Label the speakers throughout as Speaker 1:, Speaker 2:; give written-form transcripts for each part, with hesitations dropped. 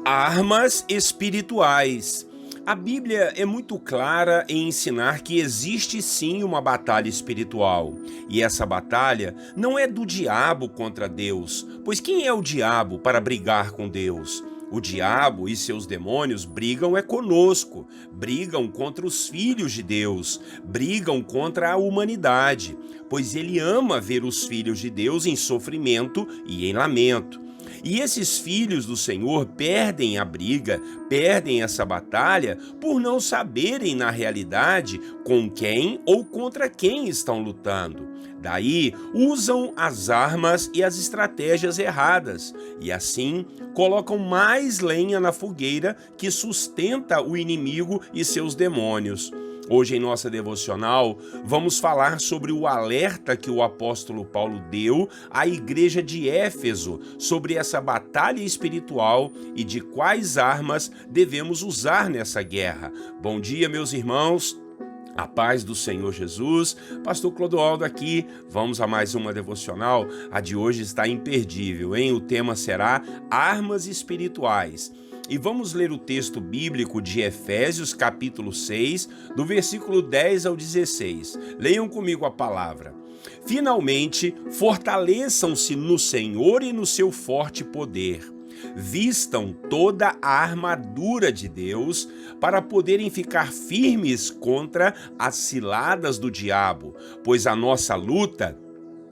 Speaker 1: Armas espirituais. A Bíblia é muito clara em ensinar que existe sim uma batalha espiritual. E essa batalha não é do diabo contra Deus, pois quem é o diabo para brigar com Deus? O diabo e seus demônios brigam conosco, brigam contra os filhos de Deus, brigam contra a humanidade, pois ele ama ver os filhos de Deus em sofrimento e em lamento. E esses filhos do Senhor perdem a briga, perdem essa batalha por não saberem na realidade com quem ou contra quem estão lutando. Daí usam as armas e as estratégias erradas e assim colocam mais lenha na fogueira que sustenta o inimigo e seus demônios. Hoje em nossa devocional, vamos falar sobre o alerta que o apóstolo Paulo deu à igreja de Éfeso sobre essa batalha espiritual e de quais armas devemos usar nessa guerra. Bom dia, meus irmãos. A paz do Senhor Jesus, Pastor Clodoaldo aqui, vamos a mais uma devocional. A de hoje está imperdível, hein? O tema será Armas Espirituais. E vamos ler o texto bíblico de Efésios, capítulo 6, do versículo 10 ao 16. Leiam comigo a palavra. Finalmente, fortaleçam-se no Senhor e no seu forte poder. Vistam toda a armadura de Deus para poderem ficar firmes contra as ciladas do diabo, pois a nossa luta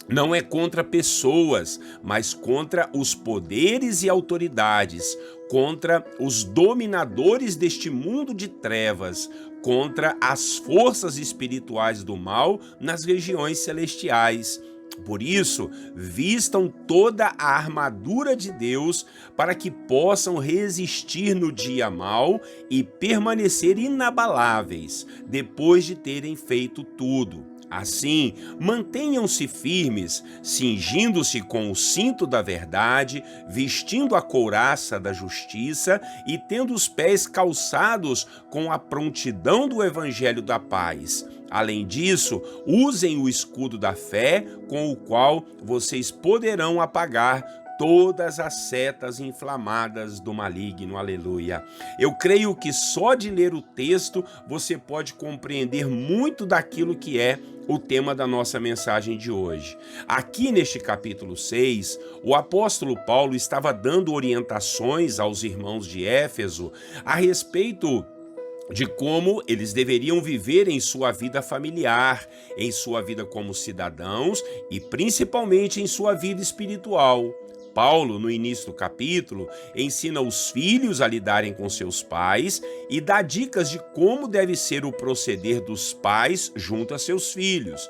Speaker 1: não é contra pessoas, mas contra os poderes e autoridades, contra os dominadores deste mundo de trevas, contra as forças espirituais do mal nas regiões celestiais. Por isso, vistam toda a armadura de Deus para que possam resistir no dia mau e permanecer inabaláveis depois de terem feito tudo. Assim, mantenham-se firmes, cingindo-se com o cinto da verdade, vestindo a couraça da justiça e tendo os pés calçados com a prontidão do evangelho da paz. Além disso, usem o escudo da fé, com o qual vocês poderão apagar todas as setas inflamadas do maligno, aleluia. Eu creio que só de ler o texto você pode compreender muito daquilo que é o tema da nossa mensagem de hoje. Aqui neste capítulo 6, o apóstolo Paulo estava dando orientações aos irmãos de Éfeso a respeito de como eles deveriam viver em sua vida familiar, em sua vida como cidadãos e principalmente em sua vida espiritual. Paulo, no início do capítulo, ensina os filhos a lidarem com seus pais e dá dicas de como deve ser o proceder dos pais junto a seus filhos.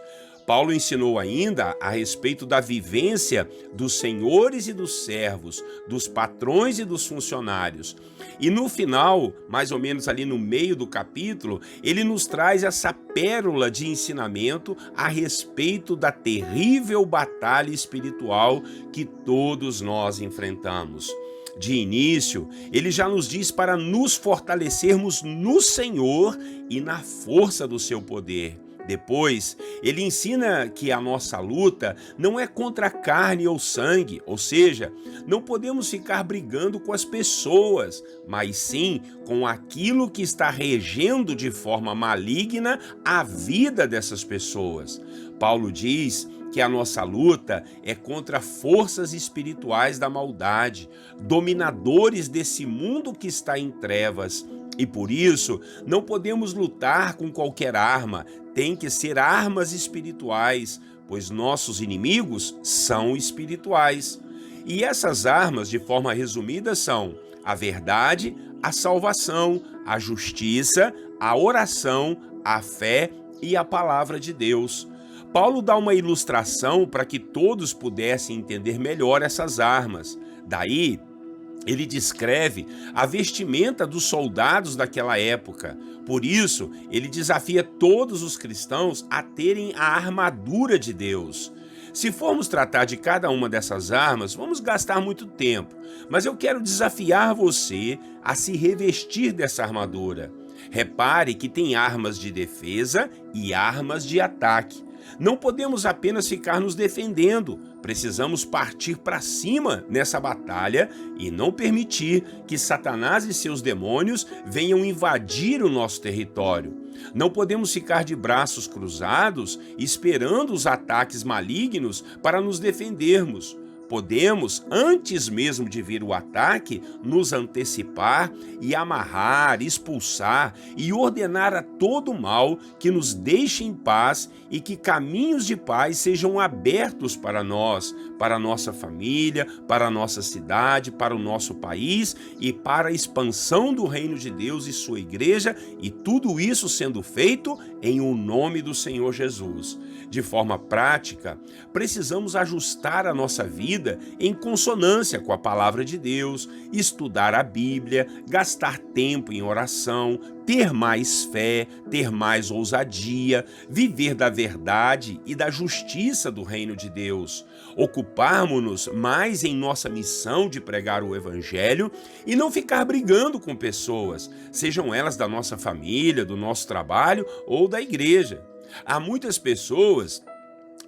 Speaker 1: Paulo ensinou ainda a respeito da vivência dos senhores e dos servos, dos patrões e dos funcionários. E no final, mais ou menos ali no meio do capítulo, ele nos traz essa pérola de ensinamento a respeito da terrível batalha espiritual que todos nós enfrentamos. De início, ele já nos diz para nos fortalecermos no Senhor e na força do seu poder. Depois, ele ensina que a nossa luta não é contra carne ou sangue, ou seja, não podemos ficar brigando com as pessoas, mas sim com aquilo que está regendo de forma maligna a vida dessas pessoas. Paulo diz que a nossa luta é contra forças espirituais da maldade, dominadores desse mundo que está em trevas. E por isso, não podemos lutar com qualquer arma, tem que ser armas espirituais, pois nossos inimigos são espirituais. E essas armas, de forma resumida, são a verdade, a salvação, a justiça, a oração, a fé e a palavra de Deus. Paulo dá uma ilustração para que todos pudessem entender melhor essas armas. Daí, ele descreve a vestimenta dos soldados daquela época. Por isso, ele desafia todos os cristãos a terem a armadura de Deus. Se formos tratar de cada uma dessas armas, vamos gastar muito tempo, mas eu quero desafiar você a se revestir dessa armadura. Repare que tem armas de defesa e armas de ataque. Não podemos apenas ficar nos defendendo, precisamos partir para cima nessa batalha e não permitir que Satanás e seus demônios venham invadir o nosso território. Não podemos ficar de braços cruzados esperando os ataques malignos para nos defendermos. Podemos, antes mesmo de vir o ataque, nos antecipar e amarrar, expulsar e ordenar a todo mal que nos deixe em paz e que caminhos de paz sejam abertos para nós, para a nossa família, para a nossa cidade, para o nosso país e para a expansão do reino de Deus e sua igreja, e tudo isso sendo feito em o nome do Senhor Jesus. De forma prática, precisamos ajustar a nossa vida em consonância com a palavra de Deus, estudar a Bíblia, gastar tempo em oração, ter mais fé, ter mais ousadia, viver da verdade e da justiça do reino de Deus, ocuparmos-nos mais em nossa missão de pregar o Evangelho e não ficar brigando com pessoas, sejam elas da nossa família, do nosso trabalho ou da igreja. Há muitas pessoas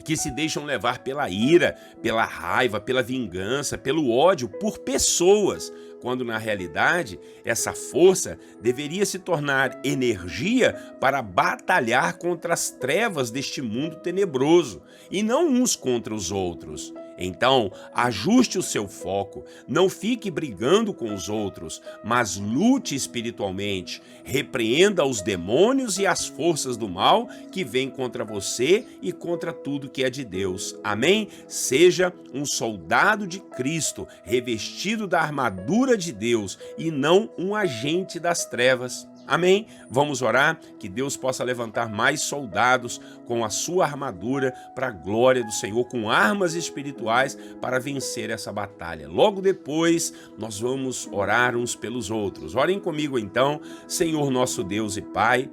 Speaker 1: que se deixam levar pela ira, pela raiva, pela vingança, pelo ódio por pessoas, quando na realidade essa força deveria se tornar energia para batalhar contra as trevas deste mundo tenebroso e não uns contra os outros. Então, ajuste o seu foco, não fique brigando com os outros, mas lute espiritualmente, repreenda os demônios e as forças do mal que vêm contra você e contra tudo que é de Deus. Amém? Seja um soldado de Cristo, revestido da armadura de Deus e não um agente das trevas. Amém? Vamos orar que Deus possa levantar mais soldados com a sua armadura para a glória do Senhor, com armas espirituais para vencer essa batalha. Logo depois, nós vamos orar uns pelos outros. Orem comigo então, Senhor nosso Deus e Pai.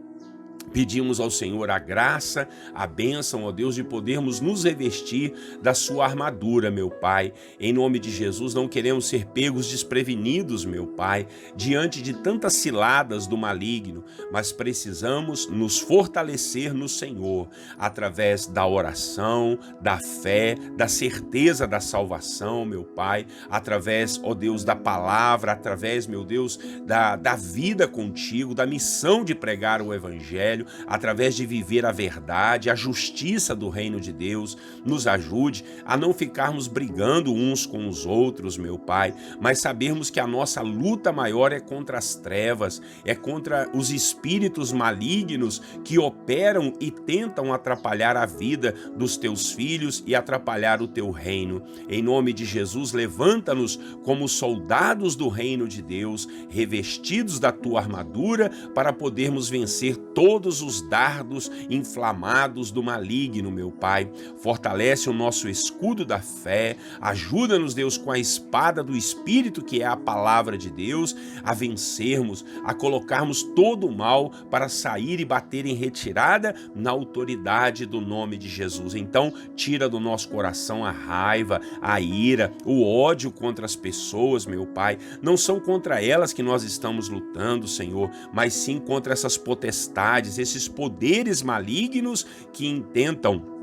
Speaker 1: Pedimos ao Senhor a graça, a bênção, ó Deus, de podermos nos revestir da sua armadura, meu Pai. Em nome de Jesus, não queremos ser pegos desprevenidos, meu Pai, diante de tantas ciladas do maligno, mas precisamos nos fortalecer no Senhor, através da oração, da fé, da certeza da salvação, meu Pai, através, ó Deus, da palavra, através, meu Deus, da vida contigo, da missão de pregar o Evangelho, através de viver a verdade, a justiça do reino de Deus. Nos ajude a não ficarmos brigando uns com os outros, meu Pai, mas sabermos que a nossa luta maior é contra as trevas, é contra os espíritos malignos que operam e tentam atrapalhar a vida dos teus filhos e atrapalhar o teu reino. Em nome de Jesus, levanta-nos como soldados do reino de Deus, revestidos da tua armadura, para podermos vencer todos os dardos inflamados do maligno, meu Pai. Fortalece o nosso escudo da fé, ajuda-nos, Deus, com a espada do Espírito, que é a palavra de Deus, a vencermos, a colocarmos todo o mal para sair e bater em retirada na autoridade do nome de Jesus. Então, tira do nosso coração a raiva, a ira, o ódio contra as pessoas, meu Pai. Não são contra elas que nós estamos lutando, Senhor, mas sim contra essas potestades, esses poderes malignos que intentam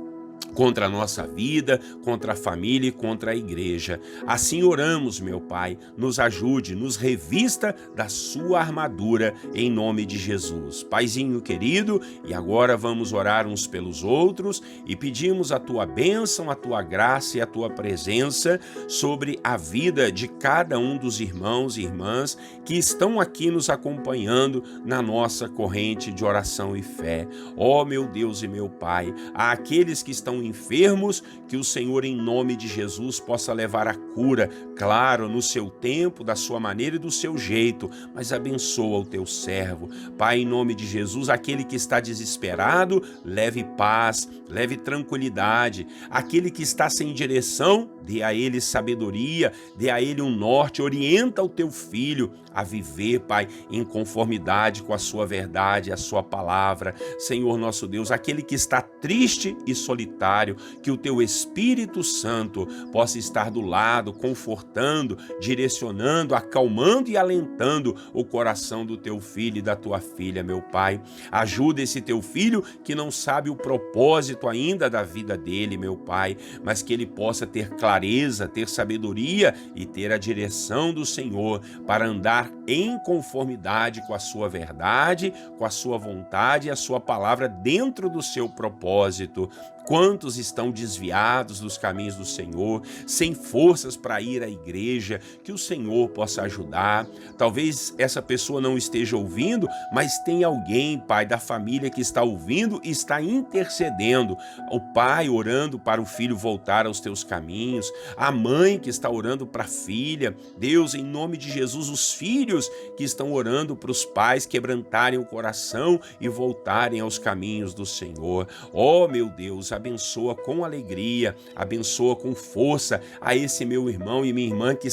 Speaker 1: contra a nossa vida, contra a família e contra a igreja. Assim oramos, meu Pai, nos ajude, nos revista da sua armadura, em nome de Jesus. Paizinho querido, e agora vamos orar uns pelos outros e pedimos a tua bênção, a tua graça e a tua presença sobre a vida de cada um dos irmãos e irmãs que estão aqui nos acompanhando na nossa corrente de oração e fé. Ó meu Deus e meu Pai, àqueles que estão enfermos, que o Senhor, em nome de Jesus, possa levar a cura, claro, no seu tempo, da sua maneira e do seu jeito, mas abençoa o teu servo. Pai, em nome de Jesus, aquele que está desesperado, leve paz, leve tranquilidade. Aquele que está sem direção, dê a ele sabedoria, dê a ele um norte, orienta o teu filho a viver, Pai, em conformidade com a sua verdade, a sua palavra. Senhor nosso Deus, aquele que está triste e solitário, necessário, que o teu Espírito Santo possa estar do lado, confortando, direcionando, acalmando e alentando o coração do teu filho e da tua filha, meu Pai. Ajuda esse teu filho que não sabe o propósito ainda da vida dele, meu Pai, mas que ele possa ter clareza, ter sabedoria e ter a direção do Senhor para andar em conformidade com a sua verdade, com a sua vontade e a sua palavra dentro do seu propósito. Quantos estão desviados dos caminhos do Senhor, sem forças para ir à igreja, que o Senhor possa ajudar. Talvez essa pessoa não esteja ouvindo, mas tem alguém, Pai, da família que está ouvindo e está intercedendo. O pai orando para o filho voltar aos teus caminhos, a mãe que está orando para a filha. Deus, em nome de Jesus, os filhos que estão orando para os pais quebrantarem o coração e voltarem aos caminhos do Senhor. Oh, meu Deus, abençoa com alegria, abençoa com força a esse meu irmão e minha irmã que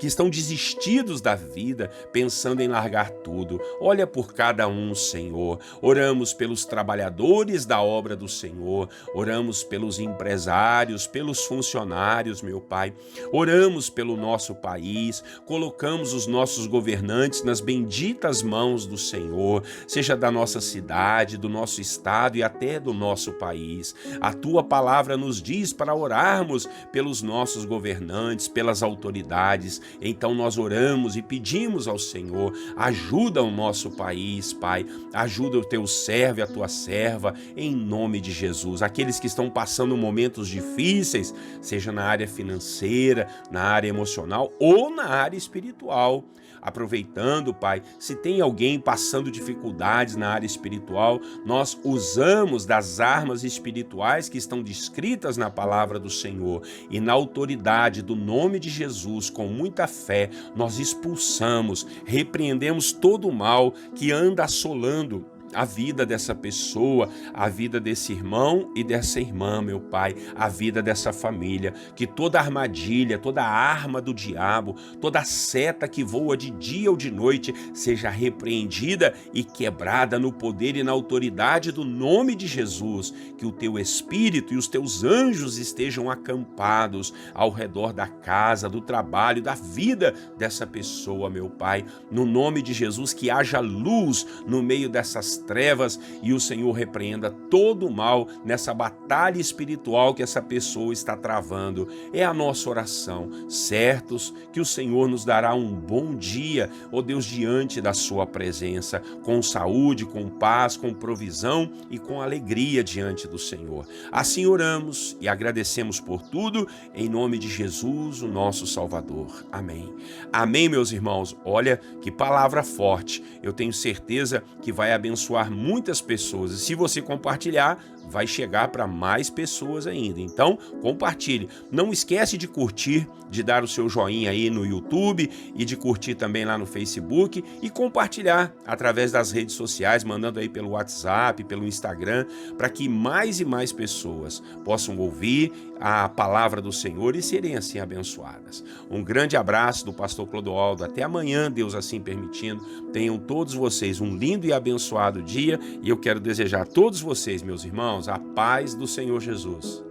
Speaker 1: estão desistidos da vida, pensando em largar tudo. Olha por cada um, Senhor. Oramos pelos trabalhadores da obra do Senhor, oramos pelos empresários, pelos funcionários, meu Pai. Oramos pelo nosso país, colocamos os nossos governantes nas benditas mãos do Senhor, seja da nossa cidade, do nosso estado e até do nosso país. A tua palavra nos diz para orarmos pelos nossos governantes, pelas autoridades. Então nós oramos e pedimos ao Senhor, ajuda o nosso país, Pai, ajuda o teu servo e a tua serva, em nome de Jesus. Aqueles que estão passando momentos difíceis, seja na área financeira, na área emocional ou na área espiritual. Aproveitando, Pai, se tem alguém passando dificuldades na área espiritual, nós usamos das armas espirituais que estão descritas na palavra do Senhor e na autoridade do nome de Jesus, com muita fé, nós expulsamos, repreendemos todo o mal que anda assolando a vida dessa pessoa, a vida desse irmão e dessa irmã, meu Pai, a vida dessa família, que toda armadilha, toda arma do diabo, toda seta que voa de dia ou de noite seja repreendida e quebrada no poder e na autoridade do nome de Jesus, que o teu Espírito e os teus anjos estejam acampados ao redor da casa, do trabalho, da vida dessa pessoa, meu Pai, no nome de Jesus, que haja luz no meio dessas trevas e o Senhor repreenda todo o mal nessa batalha espiritual que essa pessoa está travando. É a nossa oração, certos que o Senhor nos dará um bom dia, ó Deus, diante da sua presença, com saúde, com paz, com provisão e com alegria diante do Senhor. Assim oramos e agradecemos por tudo, em nome de Jesus, o nosso Salvador. Amém. Amém, meus irmãos. Olha que palavra forte. Eu tenho certeza que vai abençoar muitas pessoas. E se você compartilhar, vai chegar para mais pessoas ainda. Então, compartilhe. Não esquece de curtir, de dar o seu joinha aí no YouTube e de curtir também lá no Facebook e compartilhar através das redes sociais, mandando aí pelo WhatsApp, pelo Instagram, para que mais e mais pessoas possam ouvir a palavra do Senhor e serem assim abençoadas. Um grande abraço do pastor Clodoaldo. Até amanhã, Deus assim permitindo. Tenham todos vocês um lindo e abençoado dia e eu quero desejar a todos vocês, meus irmãos, a paz do Senhor Jesus.